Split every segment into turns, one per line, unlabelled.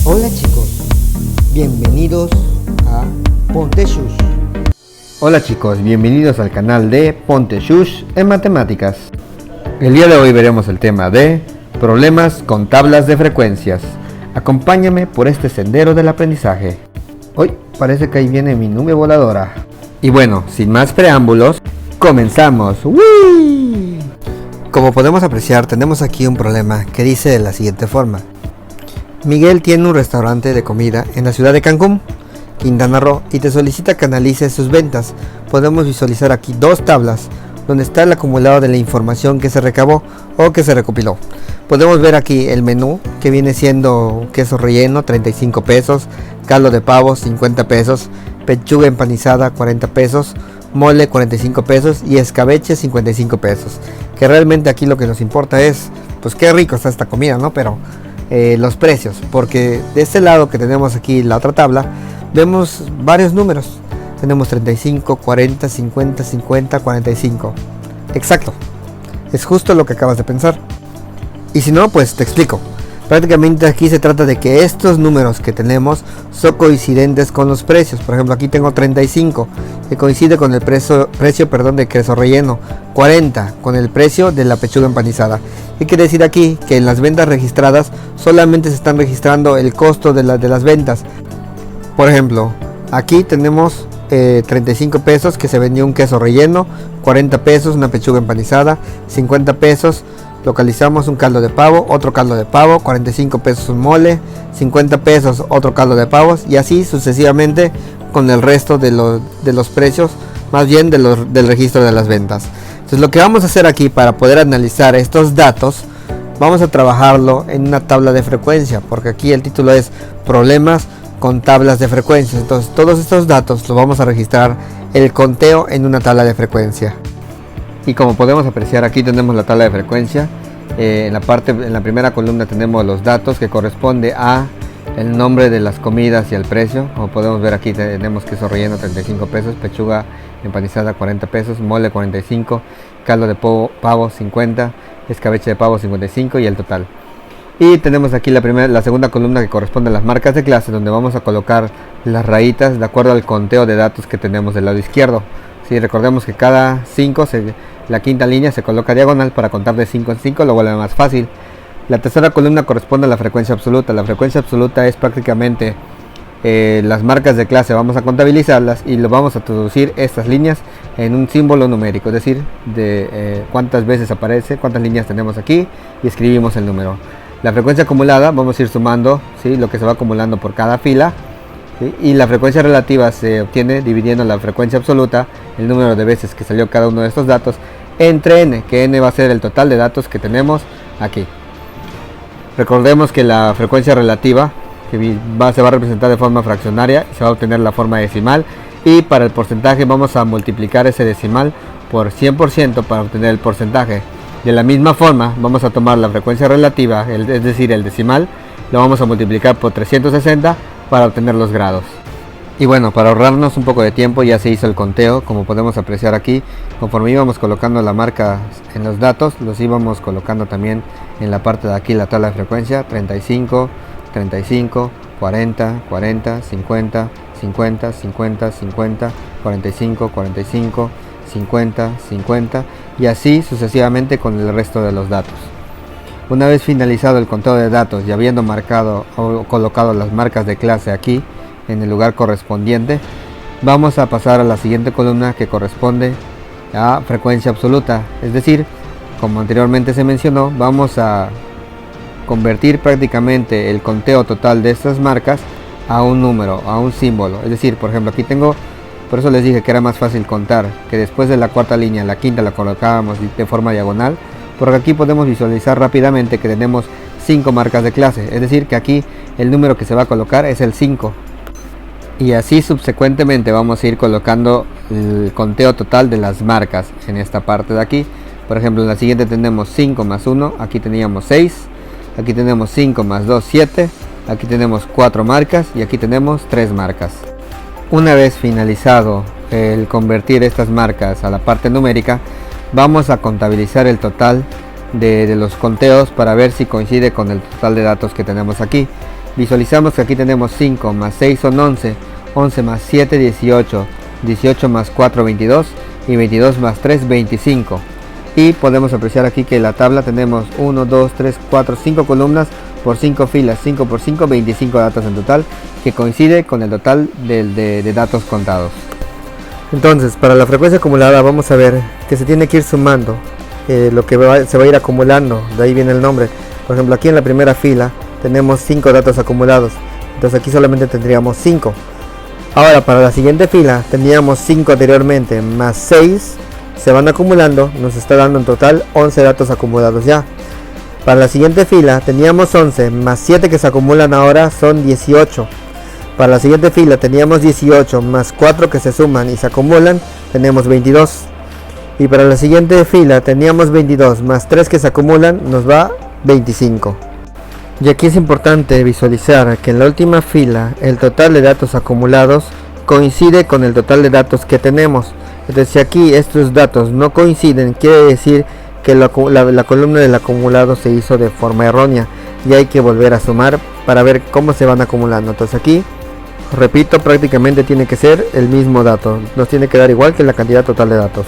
Hola chicos, bienvenidos a Ponte Shush.
Hola chicos, bienvenidos al canal de Ponte Shush en Matemáticas. El día de hoy veremos el tema de problemas con tablas de frecuencias. Acompáñame por este sendero del aprendizaje. Hoy parece que ahí viene mi nube voladora. Y bueno, sin más preámbulos, comenzamos. ¡Wii! Como podemos apreciar, tenemos aquí un problema que dice de la siguiente forma. Miguel tiene un restaurante de comida en la ciudad de Cancún, Quintana Roo, y te solicita que analices sus ventas. Podemos visualizar aquí dos tablas donde está el acumulado de la información que se recabó o que se recopiló. Podemos ver aquí el menú, que viene siendo queso relleno 35 pesos, caldo de pavo 50 pesos, pechuga empanizada 40 pesos, mole 45 pesos y escabeche 55 pesos. Que realmente aquí lo que nos importa es pues qué rico está esta comida, ¿no? Pero los precios, porque de este lado que tenemos aquí la otra tabla, vemos varios números. Tenemos 35, 40, 50, 50, 45. Exacto, es justo lo que acabas de pensar. Y si no, pues te explico. Prácticamente aquí se trata de que estos números que tenemos son coincidentes con los precios. Por ejemplo, aquí tengo 35, que coincide con el precio de queso relleno, 40 con el precio de la pechuga empanizada. ¿Qué quiere decir aquí? Que en las ventas registradas solamente se están registrando el costo de las ventas. Por ejemplo, aquí tenemos 35 pesos que se vendió un queso relleno, 40 pesos una pechuga empanizada, 50 pesos localizamos un caldo de pavo, otro caldo de pavo, 45 pesos un mole, 50 pesos otro caldo de pavos, y así sucesivamente con el resto de los precios, más bien del registro de las ventas. Entonces lo que vamos a hacer aquí para poder analizar estos datos, vamos a trabajarlo en una tabla de frecuencia, porque aquí el título es problemas con tablas de frecuencia. Entonces todos estos datos los vamos a registrar el conteo en una tabla de frecuencia. Y como podemos apreciar, aquí tenemos la tabla de frecuencia. En la primera columna tenemos los datos que corresponde a el nombre de las comidas y el precio. Como podemos ver, aquí tenemos queso relleno 35 pesos, pechuga empanizada 40 pesos, mole 45, caldo de pavo 50, escabeche de pavo 55 y el total. Y tenemos aquí la segunda columna que corresponde a las marcas de clase, donde vamos a colocar las rayitas de acuerdo al conteo de datos que tenemos del lado izquierdo. Sí, recordemos que cada 5, la quinta línea se coloca diagonal para contar de 5 en 5, lo vuelve más fácil. La tercera columna corresponde a la frecuencia absoluta. La frecuencia absoluta es prácticamente las marcas de clase, vamos a contabilizarlas y lo vamos a traducir estas líneas en un símbolo numérico, es decir, de cuántas veces aparece, cuántas líneas tenemos aquí, y escribimos el número. La frecuencia acumulada vamos a ir sumando, ¿sí?, lo que se va acumulando por cada fila, ¿sí? Y la frecuencia relativa se obtiene dividiendo la frecuencia absoluta, el número de veces que salió cada uno de estos datos, entre n, que n va a ser el total de datos que tenemos aquí. Recordemos que la frecuencia relativa se va a representar de forma fraccionaria y se va a obtener la forma decimal, y para el porcentaje vamos a multiplicar ese decimal por 100% para obtener el porcentaje. De la misma forma vamos a tomar la frecuencia relativa, es decir, el decimal, lo vamos a multiplicar por 360 para obtener los grados. Y bueno, para ahorrarnos un poco de tiempo ya se hizo el conteo. Como podemos apreciar aquí, conforme íbamos colocando la marca en los datos, los íbamos colocando también en la parte de aquí la tabla de frecuencia: 35, 35, 40, 40, 50, 50, 50, 50, 45, 45, 50, 50 y así sucesivamente con el resto de los datos. Una vez finalizado el conteo de datos y habiendo marcado o colocado las marcas de clase aquí en el lugar correspondiente, vamos a pasar a la siguiente columna, que corresponde a frecuencia absoluta. Es decir, como anteriormente se mencionó, vamos a convertir prácticamente el conteo total de estas marcas a un número, a un símbolo. Es decir, por ejemplo, aquí tengo, por eso les dije que era más fácil contar, que después de la cuarta línea, la quinta la colocábamos de forma diagonal, porque aquí podemos visualizar rápidamente que tenemos 5 marcas de clase. Es decir, que aquí el número que se va a colocar es el 5. Y así subsecuentemente vamos a ir colocando el conteo total de las marcas en esta parte de aquí. Por ejemplo, en la siguiente tenemos 5 más 1, aquí teníamos 6, aquí tenemos 5 más 2, 7, aquí tenemos 4 marcas y aquí tenemos 3 marcas. Una vez finalizado el convertir estas marcas a la parte numérica, vamos a contabilizar el total de los conteos para ver si coincide con el total de datos que tenemos aquí. visualizamos que aquí tenemos 5 más 6 son 11, 11 más 7 18, 18 más 4 22 y 22 más 3 25. Y podemos apreciar aquí que en la tabla tenemos 1, 2, 3, 4, 5 columnas por 5 filas, 5 por 5, 25 datos en total, que coincide con el total de datos contados. Entonces, para la frecuencia acumulada vamos a ver que se tiene que ir sumando lo que se va a ir acumulando, de ahí viene el nombre. Por ejemplo, aquí en la primera fila tenemos 5 datos acumulados, entonces aquí solamente tendríamos 5. Ahora para la siguiente fila teníamos 5 anteriormente, más 6 se van acumulando, nos está dando en total 11 datos acumulados ya. Para la siguiente fila teníamos 11, más 7 que se acumulan ahora son 18. Para la siguiente fila teníamos 18, más 4 que se suman y se acumulan, tenemos 22. Y para la siguiente fila teníamos 22, más 3 que se acumulan, nos va 25. Y aquí es importante visualizar que en la última fila el total de datos acumulados coincide con el total de datos que tenemos. Entonces si aquí estos datos no coinciden, quiere decir que la columna del acumulado se hizo de forma errónea y hay que volver a sumar para ver cómo se van acumulando. Entonces aquí, repito, prácticamente tiene que ser el mismo dato, nos tiene que dar igual que la cantidad total de datos.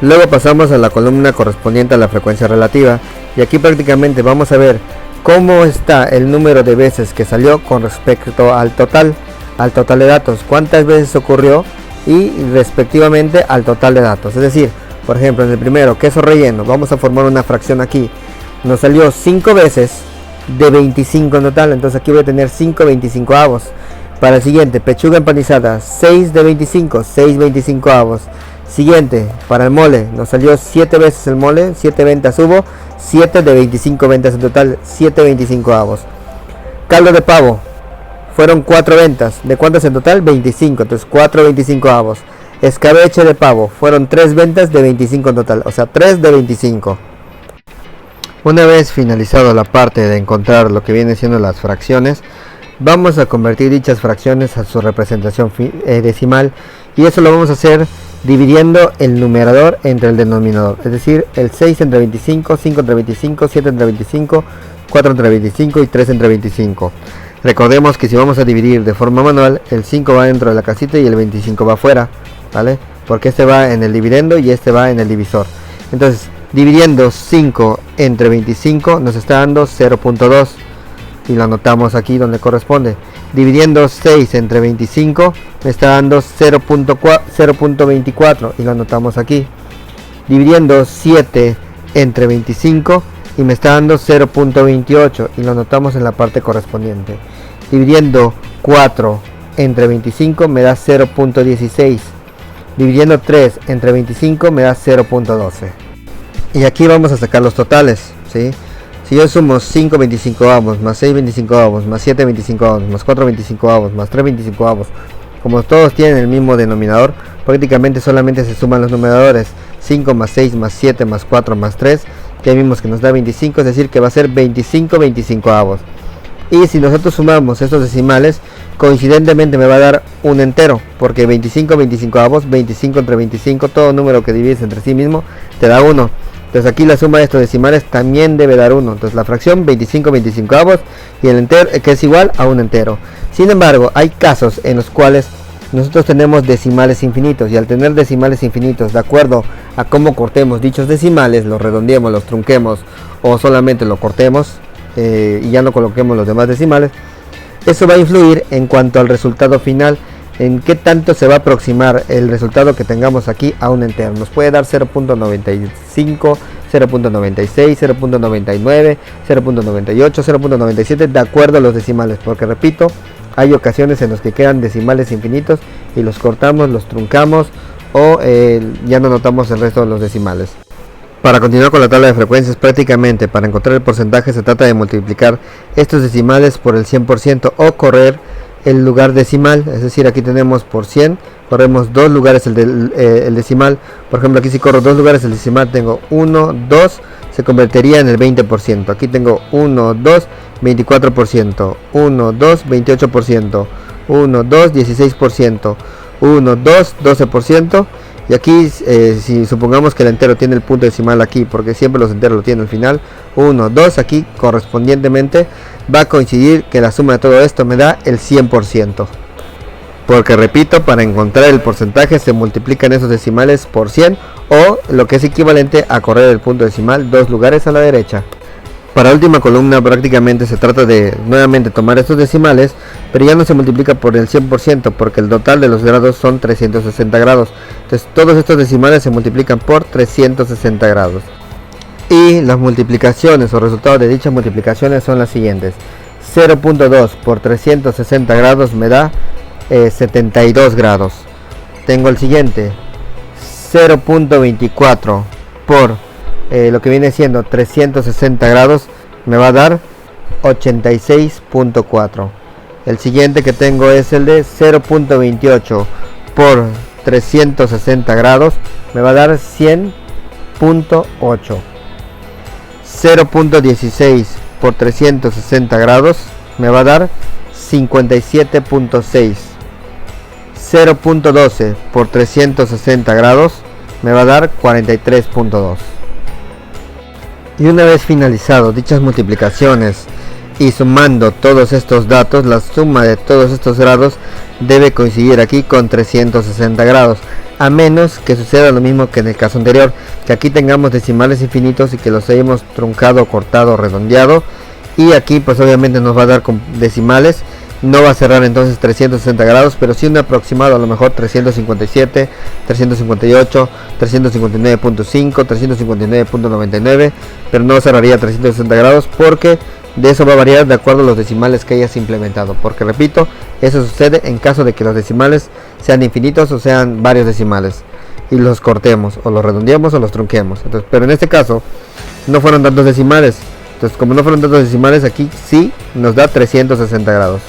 Luego pasamos a la columna correspondiente a la frecuencia relativa y aquí prácticamente vamos a ver cómo está el número de veces que salió con respecto al total de datos, cuántas veces ocurrió y respectivamente al total de datos. Es decir, por ejemplo, en el primero, queso relleno, vamos a formar una fracción aquí, nos salió 5 veces de 25 en total, entonces aquí voy a tener 5 25avos. Para el siguiente, pechuga empanizada, 6 de 25, 6 25avos. Siguiente, para el mole, nos salió 7 veces el mole, 7 ventas hubo, 7 de 25 ventas en total, 7 25avos. Caldo de pavo, fueron 4 ventas, ¿de cuántas en total? 25, entonces 4 25avos. Escabeche de pavo, fueron 3 ventas de 25 en total, o sea 3 de 25. Una vez finalizado la parte de encontrar lo que viene siendo las fracciones, vamos a convertir dichas fracciones a su representación decimal, y eso lo vamos a hacer dividiendo el numerador entre el denominador, es decir, el 6 entre 25, 5 entre 25, 7 entre 25, 4 entre 25 y 3 entre 25. Recordemos que si vamos a dividir de forma manual, el 5 va dentro de la casita y el 25 va afuera, ¿vale? Porque este va en el dividendo y este va en el divisor. Entonces, dividiendo 5 entre 25 nos está dando 0.2 y lo anotamos aquí donde corresponde. Dividiendo 6 entre 25 me está dando 0.24 y lo anotamos aquí. Dividiendo 7 entre 25 y me está dando 0.28 y lo anotamos en la parte correspondiente. Dividiendo 4 entre 25 me da 0.16. Dividiendo 3 entre 25 me da 0.12. Y aquí vamos a sacar los totales, ¿sí? Si yo sumo 5 25avos, más 6 25avos, más 7 25avos, más 4 25avos, más 3 25avos, como todos tienen el mismo denominador, prácticamente solamente se suman los numeradores. 5 más 6 más 7 más 4 más 3, ya vimos que nos da 25, es decir que va a ser 25 25avos. Y si nosotros sumamos estos decimales, coincidentemente me va a dar un entero, porque 25 25avos, 25 entre 25, todo número que divides entre sí mismo te da 1. Entonces aquí la suma de estos decimales también debe dar 1. Entonces la fracción 25 25avos y el entero que es igual a un entero. Sin embargo, hay casos en los cuales nosotros tenemos decimales infinitos, y al tener decimales infinitos, de acuerdo a cómo cortemos dichos decimales, los redondeemos, los trunquemos o solamente lo cortemos y ya no coloquemos los demás decimales, eso va a influir en cuanto al resultado final, en qué tanto se va a aproximar el resultado que tengamos aquí a un entero. Nos puede dar 0.95, 0.96, 0.99, 0.98, 0.97 de acuerdo a los decimales, porque repito, hay ocasiones en las que quedan decimales infinitos y los cortamos, los truncamos o ya no notamos el resto de los decimales. Para continuar con la tabla de frecuencias, prácticamente para encontrar el porcentaje se trata de multiplicar estos decimales por el 100% o correr el lugar decimal, es decir, aquí tenemos por 100, corremos 2 lugares el decimal. Por ejemplo, aquí si corro 2 lugares el decimal, tengo 1, 2, se convertiría en el 20%. Aquí tengo 1, 2, 24%, 1, 2, 28%, 1, 2, 16%, 1, 2, 12%. Y aquí si supongamos que el entero tiene el punto decimal aquí, porque siempre los enteros lo tienen al final, 1, 2, aquí correspondientemente va a coincidir que la suma de todo esto me da el 100%. Porque repito, para encontrar el porcentaje se multiplican esos decimales por 100 o lo que es equivalente a correr el punto decimal 2 lugares a la derecha. Para la última columna prácticamente se trata de nuevamente tomar estos decimales, pero ya no se multiplica por el 100% porque el total de los grados son 360 grados. Entonces todos estos decimales se multiplican por 360 grados. Y las multiplicaciones o resultados de dichas multiplicaciones son las siguientes. 0.2 por 360 grados me da 72 grados. Tengo el siguiente. 0.24 por lo que viene siendo 360 grados me va a dar 86.4. El siguiente que tengo es el de 0.28 por 360 grados me va a dar 100.8. 0.16 por 360 grados me va a dar 57.6. 0.12 por 360 grados me va a dar 43.2. Y una vez finalizado dichas multiplicaciones y sumando todos estos datos, la suma de todos estos grados debe coincidir aquí con 360 grados, a menos que suceda lo mismo que en el caso anterior, que aquí tengamos decimales infinitos y que los hayamos truncado, cortado, redondeado, y aquí pues obviamente nos va a dar con decimales. No va a cerrar entonces 360 grados, pero sí un aproximado, a lo mejor 357, 358, 359.5, 359.99, pero no cerraría 360 grados porque de eso va a variar de acuerdo a los decimales que hayas implementado. Porque repito, eso sucede en caso de que los decimales sean infinitos o sean varios decimales y los cortemos o los redondeemos o los trunquemos. Entonces, pero en este caso no fueron tantos decimales. Entonces, como no fueron tantos decimales, aquí sí nos da 360 grados.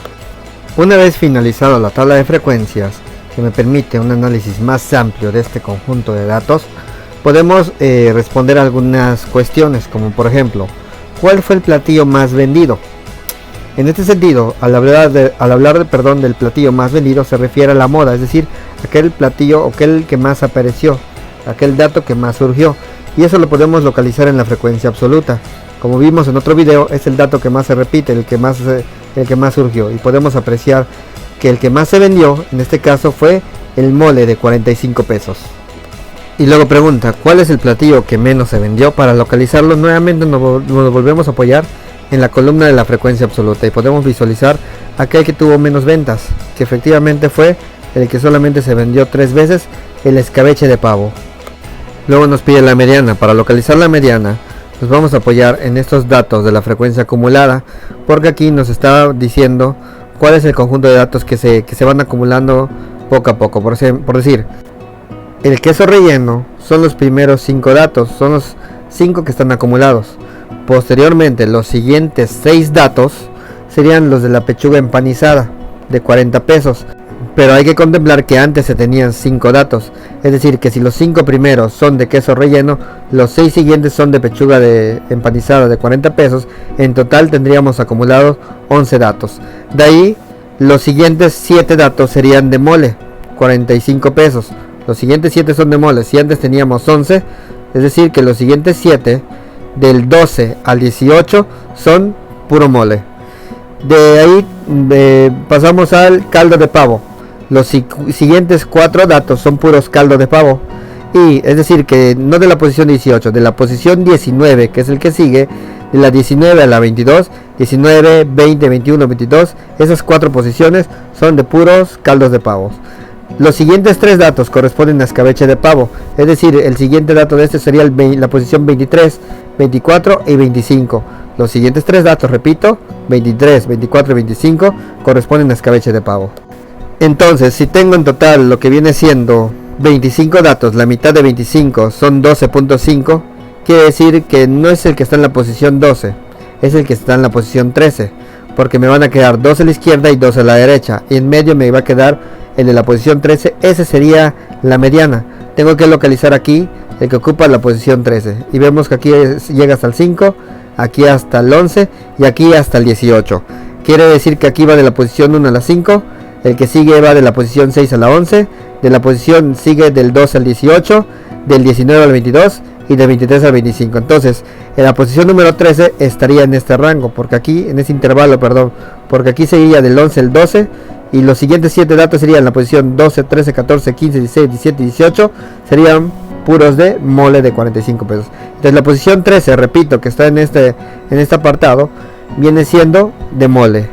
Una vez finalizado la tabla de frecuencias, que me permite un análisis más amplio de este conjunto de datos, podemos responder algunas cuestiones, como por ejemplo, ¿cuál fue el platillo más vendido? En este sentido, al hablar del platillo más vendido se refiere a la moda, es decir, aquel platillo o aquel que más apareció, aquel dato que más surgió, y eso lo podemos localizar en la frecuencia absoluta. Como vimos en otro video, es el dato que más se repite, el que más surgió, y podemos apreciar que el que más se vendió en este caso fue el mole de 45 pesos. Y luego pregunta, ¿cuál es el platillo que menos se vendió? Para localizarlo nuevamente nos volvemos a apoyar en la columna de la frecuencia absoluta y podemos visualizar aquel que tuvo menos ventas, que efectivamente fue el que solamente se vendió 3 veces, el escabeche de pavo. Luego nos pide la mediana. Para localizar la mediana nos vamos a apoyar en estos datos de la frecuencia acumulada, porque aquí nos está diciendo cuál es el conjunto de datos que se van acumulando poco a poco. Por decir, el queso relleno son los primeros 5 datos, son los 5 que están acumulados. Posteriormente, los siguientes 6 datos serían los de la pechuga empanizada de 40 pesos. Pero hay que contemplar que antes se tenían 5 datos, es decir, que si los 5 primeros son de queso relleno, los 6 siguientes son de pechuga empanizada de 40 pesos, en total tendríamos acumulados 11 datos. De ahí, los siguientes 7 datos serían de mole, 45 pesos. Los siguientes 7 son de mole, si antes teníamos 11, es decir, que los siguientes 7, del 12 al 18, son puro mole. De ahí pasamos al caldo de pavo. Los siguientes 4 datos son puros caldo de pavo. Y es decir que no de la posición 18, de la posición 19, que es el que sigue, de la 19 a la 22, 19, 20, 21, 22, esas 4 posiciones son de puros caldos de pavo. Los siguientes 3 datos corresponden a escabeche de pavo, es decir, el siguiente dato de este sería la posición 23, 24 y 25. Los siguientes 3 datos, repito, 23, 24 y 25, corresponden a escabeche de pavo. Entonces, si tengo en total lo que viene siendo 25 datos, la mitad de 25 son 12.5, quiere decir que no es el que está en la posición 12, es el que está en la posición 13, porque me van a quedar 2 a la izquierda y 2 a la derecha, y en medio me va a quedar el de la posición 13, ese sería la mediana. Tengo que localizar aquí el que ocupa la posición 13, y vemos que aquí llega hasta el 5, aquí hasta el 11 y aquí hasta el 18. Quiere decir que aquí va de la posición 1 a la 5, el que sigue va de la posición 6 a la 11, de la posición sigue del 2 al 18, del 19 al 22 y del 23 al 25. Entonces, en la posición número 13 estaría en este rango, porque aquí, en este intervalo, perdón, porque aquí seguiría del 11 al 12, y los siguientes 7 datos serían la posición 12, 13, 14, 15, 16, 17 y 18, serían puros de mole de 45 pesos. Entonces la posición 13, repito, que está en este apartado, viene siendo de mole.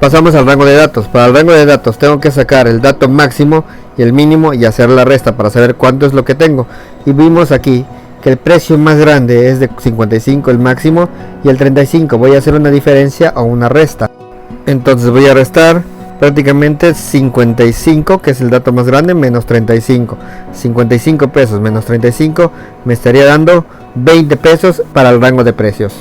Pasamos al rango de datos. Para el rango de datos tengo que sacar el dato máximo y el mínimo y hacer la resta para saber cuánto es lo que tengo. Y vimos aquí que el precio más grande es de 55 el máximo y el 35. Voy a hacer una diferencia o una resta. Entonces voy a restar prácticamente 55, que es el dato más grande, menos 35. 55 pesos menos 35 me estaría dando 20 pesos para el rango de precios.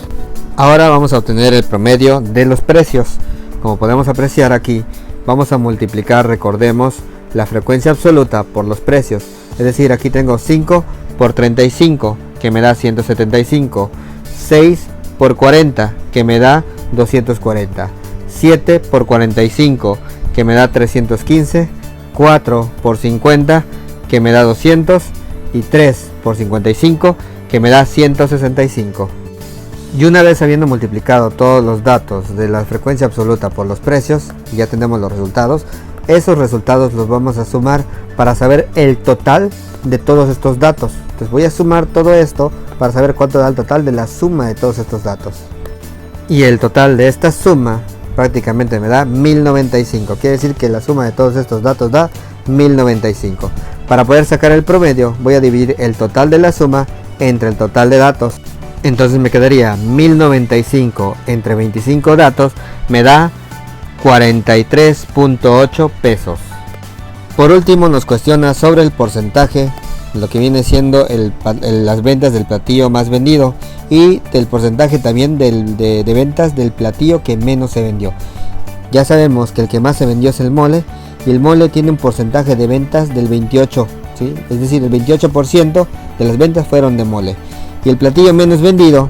Ahora vamos a obtener el promedio de los precios. Como podemos apreciar aquí, vamos a multiplicar, recordemos, la frecuencia absoluta por los precios. Es decir, aquí tengo 5 por 35, que me da 175. 6 por 40, que me da 240. 7 por 45, que me da 315. 4 por 50, que me da 200. Y 3 por 55, que me da 165. Y una vez habiendo multiplicado todos los datos de la frecuencia absoluta por los precios, ya tenemos los resultados. Esos resultados los vamos a sumar para saber el total de todos estos datos. Entonces voy a sumar todo esto para saber cuánto da el total de la suma de todos estos datos. Y el total de esta suma prácticamente me da 1095. Quiere decir que la suma de todos estos datos da 1095. Para poder sacar el promedio voy a dividir el total de la suma entre el total de datos. Entonces me quedaría 1095 entre 25 datos, me da 43.8 pesos. Por último nos cuestiona sobre el porcentaje, lo que viene siendo las ventas del platillo más vendido y del porcentaje también de ventas del platillo que menos se vendió. Ya sabemos que el que más se vendió es el mole, y el mole tiene un porcentaje de ventas del 28, ¿sí? Es decir, el 28% de las ventas fueron de mole. Y el platillo menos vendido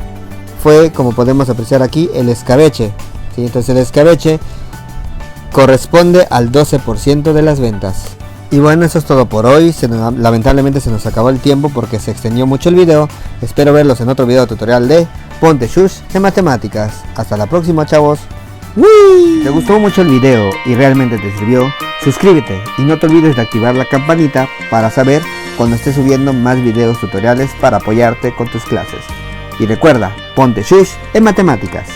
fue, como podemos apreciar aquí, el escabeche, ¿sí? Entonces el escabeche corresponde al 12% de las ventas. Y bueno, eso es todo por hoy. Lamentablemente se nos acabó el tiempo porque se extendió mucho el video. Espero verlos en otro video tutorial de Ponte Shush en matemáticas. Hasta la próxima, chavos. ¡Wii! ¿Te gustó mucho el video y realmente te sirvió? Suscríbete y no te olvides de activar la campanita para saber cuando esté subiendo más videos tutoriales para apoyarte con tus clases. Y recuerda, ponte Shush en matemáticas.